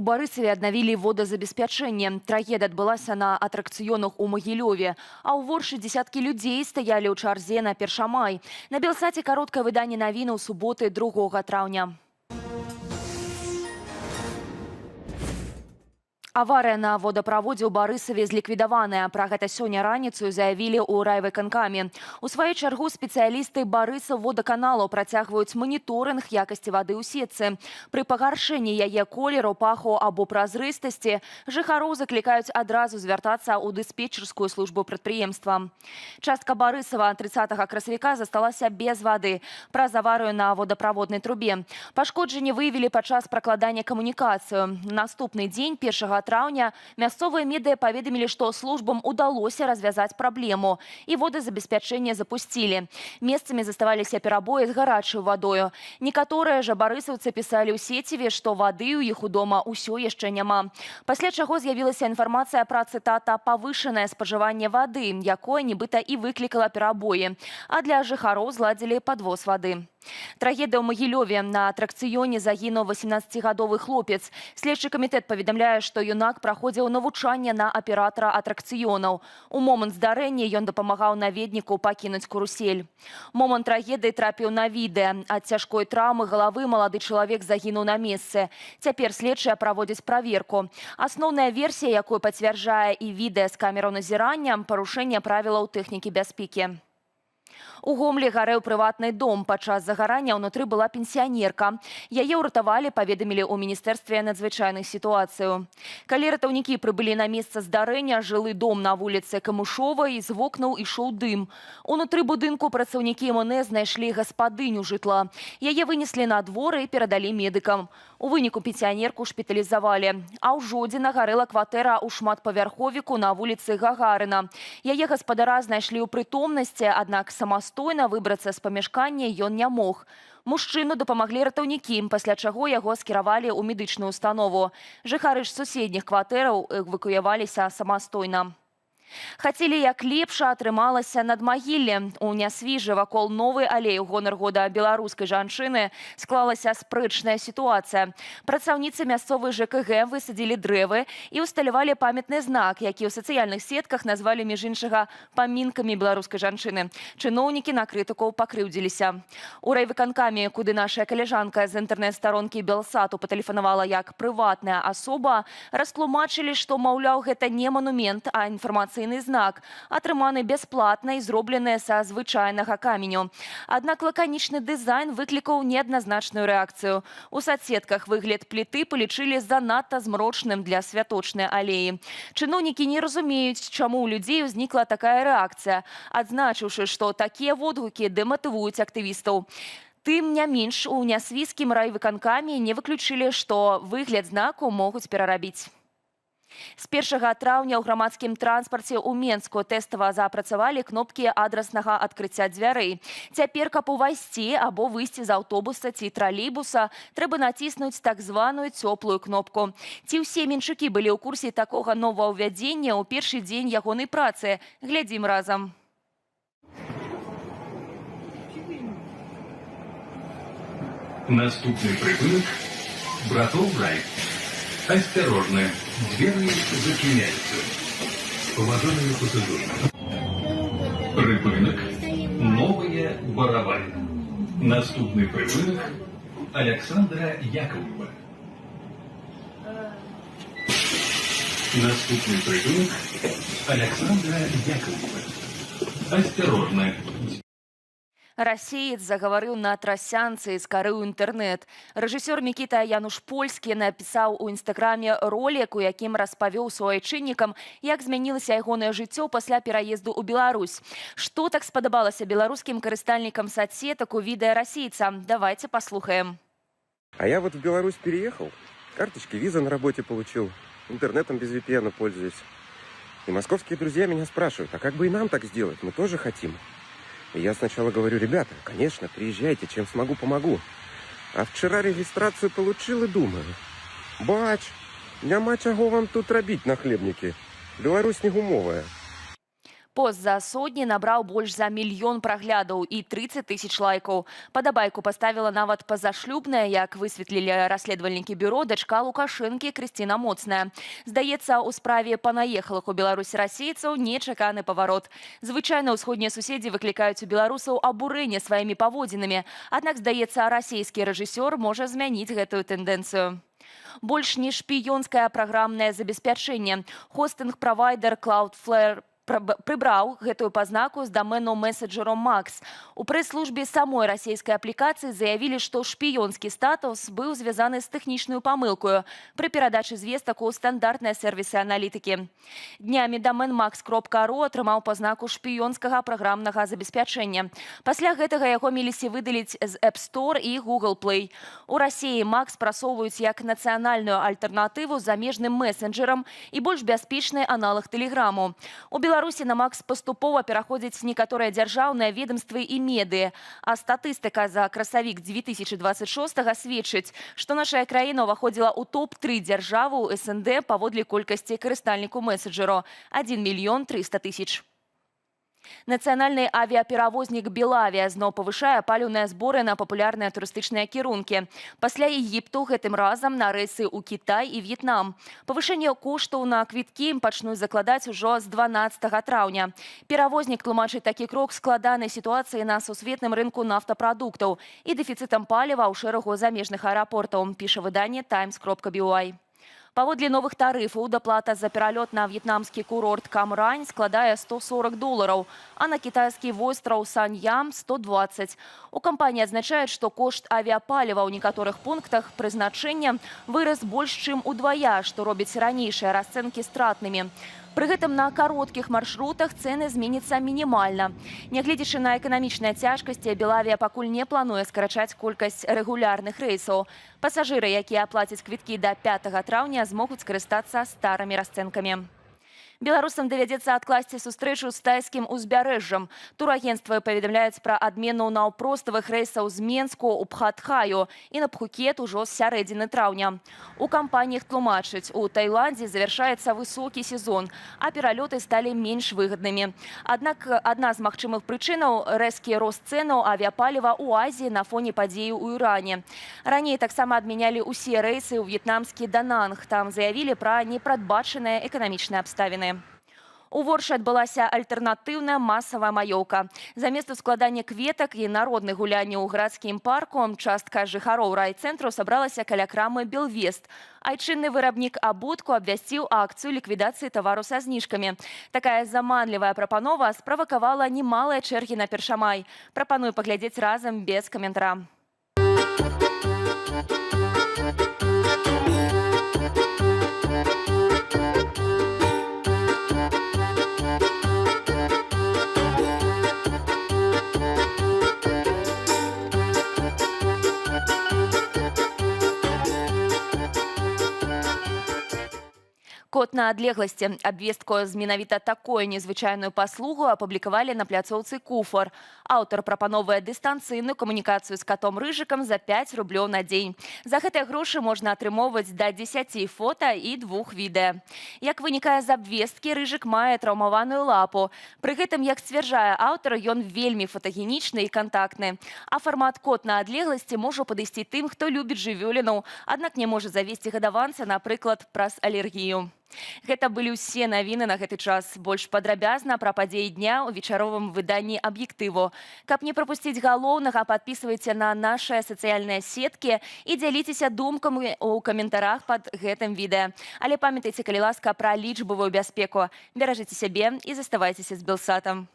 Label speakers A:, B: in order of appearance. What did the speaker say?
A: У Барысаве аднавілі водазабеспячэнне. Трагедыя адбылася на атракцыёнах у Магілёве. А ў воршы дзесяткі людзей стаялі ў чарзе на першамай. На Белсаце кароткае выданне навіны ў суботы 2 траўня. Аварыя на водаправодзе ў Барысаве зліквідаваная. Пра гэта сёння раніцаю заявілі ў райвыканкаме. У сваю чаргу спецыялісты Барысаўводаканалу працягваюць маніторынг якасці вады ў сетцы. Пры пагаршэнні яе колеру, паху або празрыстасці жыхароў заклікаюць адразу звяртацца ў дыспетчерскую службу прадпрыемства. Частка Барысава 30 красавіка засталася без вады праз аварыю на водаправоднай трубе. Пашкоджанні выявілі падчас пракладання камунікацыю. Наступны дзень 1 траўня мясцовыя медыя паведамілі, што службам удалося развязаць праблему і водазабеспячэнне запусцілі. Месцамі заставаліся перабоі з гарачай вадою. Некаторыя жа барысаўцы пісалі ў сеціве, што вады ў іх удома ўсё яшчэ няма. Пасля чаго з'явілася інфармацыя пра, цытата, «павышанае спажыванне вады», якое нібыта і выклікала перабоі. А для жыхароў зладзілі падвоз вады. Трагедыя ў Магілёве. На атракцыёне загінуў 18-гадовы хлопец. Следчы камітэт паведамляе, што юнак праходзіў навучанне на аператара атракцыёнаў. У момант здарэння ён дапамагаў наведніку пакінуць карусель. Момант трагедыі трапіў на відэа. Ад цяжкой траўмы галавы малады чалавек загінуў на месцы. Цяпер следчыя праводзяць праверку. Асноўная версія, якую пацвярджае і відэа з камераў назірання, парушэнне правілаў тэхнікі бяспекі. У Гомлі гарэў прыватны дом. Падчас загарання ўнутры была пенсіянерка. Яе ўратавалі, паведамілі ў Міністэрстве надзвычайных сітуацыяў. Калі ратаўнікі прыбылі на месца здарэння, жылы дом на вуліцы Камышовай, з вокнаў ішоў дым. Унутры будынку працаўнікі МНС знайшлі гаспадыню жытла. Яе вынеслі на двор і перадалі медыкам. У выніку пенсіянерку шпіталізавалі. А ў Жодзіна гарэла кватэра ў шматпавярховіку на вуліцы Гагарына. Яе гаспадара знайшлі ў прытомнасці, аднак самастойна выбрацца з памяшкання ён не мог. Мужчыну дапамаглі ратаўнікі, пасля чаго яго скіравалі ў медычную установу. Жыхары ж суседніх кватэраў эвакуяваліся самастойна. Хацелі як лепш, атрымалася надмагілле. У Нясвіжы вакол новай алеі ў гонар года беларускай жанчыны склалася спрэчная сітуацыя. Працаўніцы мясцовай ЖКГ высадзілі дрэвы і ўсталявалі памятны знак, які ў сацыяльных сетках назвалі, між іншага, памінкамі беларускай жанчыны. Чыноўнікі на крытыкаў пакрыўдзіліся. У райвыканкаме, куды наша каляжанка з інтэрнэт-старонкі Белсату патэлефанавала як прыватная асоба, растлумачылі, што, маўляў, гэта не манумент, а інфармацыйны знак, атрыманы бясплатна і зроблены са звычайнага каменю. Аднак лаканічны дызайн выклікаў неадназначную рэакцыю. У садсетках выгляд пліты палічылі занадта змрочным для святочнай алеі. Чыноўнікі не разумеюць, чаму ў людзей узнікла такая рэакцыя, адзначыўшы, што такія водгукі дэматывуюць актывістаў. Тым не менш, у Нясвіжскім райвыканкаме не выключылі, што выгляд знаку могуць перарабіць. З 1 траўня ў грамадскім транспарце ў Менску тэстава запрацавалі кнопкі адраснага адкрыцця дзвярэй. Цяпер, каб увайсці або выйсці з аўтобуса ці тралейбуса, трэба націснуць так званую цёплую кнопку. Ці ўсе менчукі былі ў курсе такога новаўвядзення ў першы дзень ягонай працы? Глядзім разам.
B: Наступный прыгунок – Братов рай. Осторожно, двери зачиняются. Уважаемые пассажиры. Прыгунок – Новая Боровая. Наступный прыгунок – Александра Яковлева. Наступный прыгунок – Александра Яковлева. Осторожно.
A: Расеец загаварыў на трасянцы і скарыў інтэрнэт. Рэжысёр Мікіта Януш-Польскі напісаў у інстаграме ролік, у якім распавёў суайчыннікам, як змянілася ягонае жыццё пасля пераезду ў Беларусь. Што так спадабалася беларускім карыстальнікам садсетак у відэа расейца? Давайте послухаем.
C: А я вот в Беларусь переехал. Карточки, виза на работе получил. Интернетом без VPN пользуюсь. И московские друзья меня спрашивают, а как бы и нам так сделать? Мы тоже хотим. И я сначала говорю, ребята, конечно, приезжайте, чем смогу, помогу. А вчера регистрацию получил и думаю, бач, няма чаго вам тут робить на хлебнике. Беларусь не гумовая.
A: Пост за сотні набраў больш за мільён праглядаў і 30 тысяч лайкаў. Падабайку паставіла нават пазашлюбная, як высветлілі расследавальнікі бюро, дачка Лукашэнкі Крысціна Моцная. Здаецца, у справе панаехалых у Беларусі расейцаў нечаканы паварот. Звычайна ўсходнія суседзі выклікаюць у беларусаў абурэнне сваімі паводзінамі. Аднак, здаецца, расійскі рэжысёр можа змяніць гэтую тэндэнцыю. Больш не шпіёнскае праграмнае забеспячэнне. Хостынг-правайдер Cloudflare прыбраў гэтую пазнаку з дамену меседжером Макс. У прэс-службе самой расійскай аплікацыі заявілі, што шпіёнскі статус быў звязаны з тэхнічнаю памылкаю пры перадачы звестак у стандартныя сервісы аналітыкі. Днямі домен max.ru атрымаў пазнаку шпіёнскага праграмнага забеспячэння. Пасля гэтага яго меліся выдаліць з App Store і Google Play. У Расіі Макс прасоўваюць як нацыянальную альтэрнатыву замежным месенджерам і больш бяспечны аналаг Тэлеграму. У Беларусі на Макс паступова пераходзяць некаторыя дзяржаўныя ведомствы і медыі. А статыстыка за красавік 2026 сведчыць, што наша краіна ўваходзіла ў топ-3 дзяржавы ў СНД паводле колькасці карыстальніку меседжеру – 1 мільён 300 тысяч. Нацыянальны авіаперавознік «Белавія» зноў павышае паліўныя зборы на папулярныя турыстычныя кірункі. Пасля Егіпту гэтым разам на рэйсы ў Кітай і В'етнам. Павышэнне коштаў на квіткі ім пачнуць закладаць ужо з 12 траўня. Перавознік тлумачыць такі крок складанай сітуацыі на сусветным рынку нафтапрадуктаў і дэфіцытам паліва ў шэрагу замежных аэрапортаў, піша выданне times.by. Паводле новых тарыфаў даплата за пералёт на в'етнамскі курорт Cam Ranh складае $140, а на кітайскі востраў Саньям – 120. У кампаніі адзначаюць, што кошт авіапаліва ў некаторых пунктах прызначэння вырас больш чым удвая, што робіць ранейшыя расцэнкі стратнымі. Пры гэтым на кароткіх маршрутах цэны зменяцца мінімальна. Нягледзячы на эканамічныя цяжкасці, Белавія пакуль не плануе скарачаць колькасць рэгулярных рэйсаў. Пасажыры, якія аплацяць квіткі да 5 траўня, змогуць скарыстацца старымі расцэнкамі. Беларусам давядзецца адкласці сустрэчу з тайскім узбярэжжам. Турагенцтвы паведамляюць пра адмену наўпроставых рэйсаў з Менску ў Пхатхаю і на Пхукет ужо з сярэдзіны траўня. У кампаніях тлумачаць, у Таіландзе завяршаецца высокі сезон, а пералёты сталі менш выгаднымі. Аднак адна з магчымых прычынаў – рэзкі рост цэнаў авіапаліва ў Азіі на фоне падзеяў у Іране. Раней таксама адмянялі ўсе рэйсы ў в'етнамскі Дананг. Там заявілі пра непрадбачаныя эканамічныя абставіны. У Воршы адбылася альтэрнатыўная масавая маёўка. Замест складання кветак і народных гулянняў у гарадскім парку частка жыхароў райцэнтру сабралася каля крамы «Белвест». Айчынны вырабнік абутку абвясціў акцыю ліквідацыі тавару са зніжкамі. Такая заманлівая прапанова справакавала немалыя чэргі на першамай. Прапаную паглядзець разам без каментара. Код на адлегласці. Абвестку з менавіта такой незвычайную паслугу апублікавалі на пляцоўцы Куфар. Аўтар прапановвае дыстанцыйную камунікацыю з катом-рыжыкам за 5 рублёў на дзень. За гэтыя грошы можна атрымоўваць да 10 фота і 2 відэа. Як вынікае з абвесткі, рыжык мае траўмаваную лапу. Пры гэтым, як сцвярджае аўтар, ён вельмі фотагенічны і кантактны. А фармат код на адлегласці можа падысці тым, хто любіць жывёліну, аднак не можа завесці гадаванца, напрыклад, праз алергію. Гэта былі ўсе навіны на гэты час. Больш падрабязна пра падзеі дня ў вечаровым выданні «Аб'ектыву». Каб не прапусціць галоўнага, падпісвайце на нашыя сацыяльныя сеткі і дзяліцеся думкамі ў каментарах пад гэтым відэа. Але памятайце, калі ласка, пра лічбавую бяспеку. Беражыце сябе і заставайцеся з Белсатам.